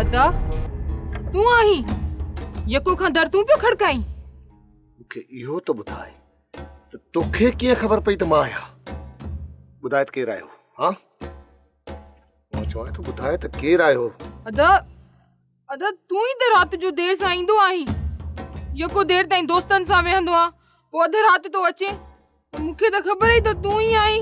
अदा तू आई यको खां दर तू पियो खड़काई मूंखे इहो तो ॿुधाए त तोखे कीअं ख़बर पई त मां आहियां? ॿुधाए त केरु आयो? हाँ मां चवां थो ॿुधाए त केरु आयो? अदा अदा तू ई त रात जो देर सां ईंदो आहीं। यको देर ताईं दोस्तनि सां वेहंदो आ, पोइ अधु रात तो अचे। मूंखे त ख़बर ई त तू ई आई।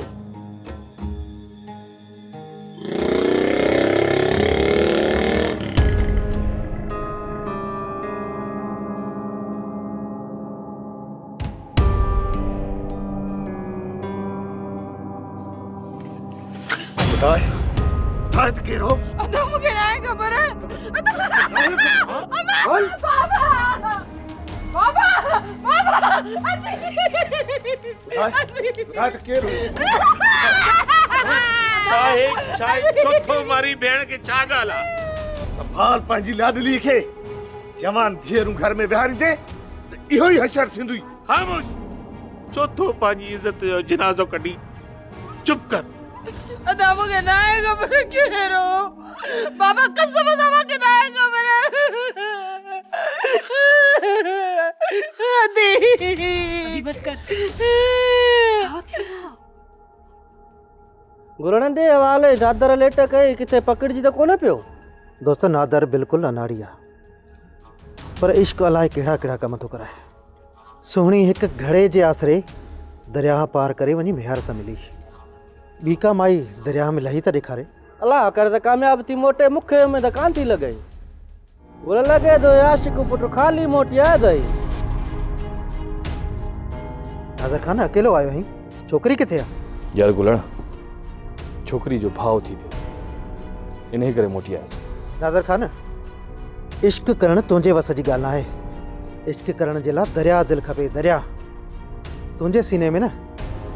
ॿुधाए त केरु हो? अदा मूंखे न आहे ख़बर। बाबा बाबा ॿुधाए त केरु हो? चाहे चौथो मारी भेण के छा ॻाल्हि आहे? संभाल पंहिंजी लाडली खे। जवान धीअरूं घर में विहारींदे त इहो ई हशर थींदुई। ख़ामोश। चौथो पंहिंजी इज़त जो जनाज़ो कढी चुप कर। अदा मूंखे न आहे ख़बर केरु हो। बाबा कसम सां मूंखे न आहे ख़बर। अदी बस कर। छा थियो? गुरड़न दे हवाले नादर लेट कई किथे पकड़जी त कोन पियो। दोस्त नादर बिल्कुल अनाड़ी आ, पर इश्क अलाए केड़ा केड़ा कम तो कराए। सोहणी एक घड़े जे आसरे दरिया पार करे वनी मेहर से मिली। बीका माई दरिया में लही त ॾेखारे। अल्लाह करे त कामयाब थी मोटे, मुखे में त कान थी लॻई। गुल लगे तो आशिक पुट खाली मोटिया दई। नादर खान अकेलो आयो ही, छोकरी किथे आ? यार गुलण छोकरी जो भाव थी वियो, इन्ही करे मोटी आयसि। नादर खान इश्क करण तुंहिंजे वस जी ॻाल्हि नाहे। इश्क करण जे लाइ दरिया दिलि खपे। दरिया तुंहिंजे सीने में न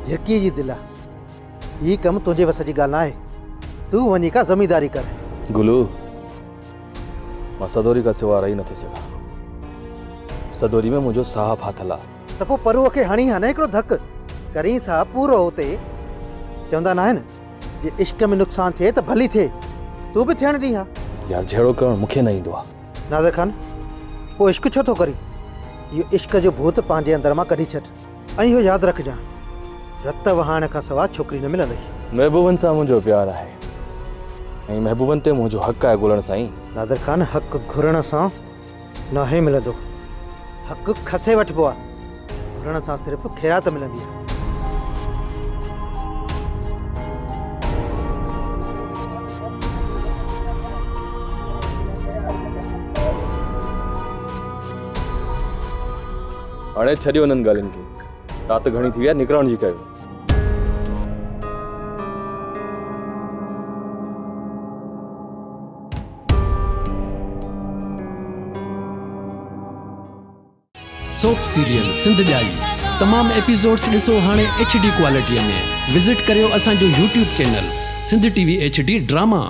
झिरकी जी दिलि आहे। ही कम तुंहिंजे वस जी ॻाल्हि नाहे। तू वञी का ज़मींदारी कर। गुलू मां सदोरी का सिवा रही नथो सघां। सदोरी में मुंहिंजो साहु फाथल आहे। त पोइ परूअ खे हणी हा न हिकिड़ो धक करी सा पूरो हुते। चवंदा न आहिनि जे इश्क में नुक़सान थिए त भली थिए, तू बि थियण ॾी हा। यार जहिड़ो करणु मूंखे न ईंदो आहे। नादर खान पोइ इश्क छो थो करी? इहो इश्क जो भूत पंहिंजे अंदर मां कढी छॾ। ऐं इहो यादि रखजांइ, रत वहाइण खां सवाइ छोकिरी न मिलंदई। महबूबनि सां मुंहिंजो प्यार आहे ऐं महबूबनि ते मुंहिंजो हक़ आहे गुलण साईं। नादर खान हक़ घुरण सां नाहे मिलंदो, हक़ खसे वठिबो आहे। घुरण सां सिर्फ़ु ख़ैरात मिलंदी आहे। हाणे छॾियो उन्हनि ॻाल्हियुनि खे। राति घणी थी वई आहे, निकिरण जी कयो। सोप सीरियल सिंध जाई तमाम एपिसोड्स ॾिसो हाणे HD क्वालिटीअ में। विजिट करियो असांजो YouTube channel Sindh TV HD drama.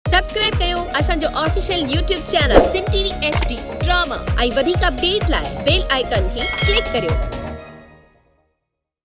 Subscribe कयो असांजो official YouTube channel Sindh TV HD drama ऐं वधीक अपडेट लाइ बेल आइकन खे क्लिक करियो।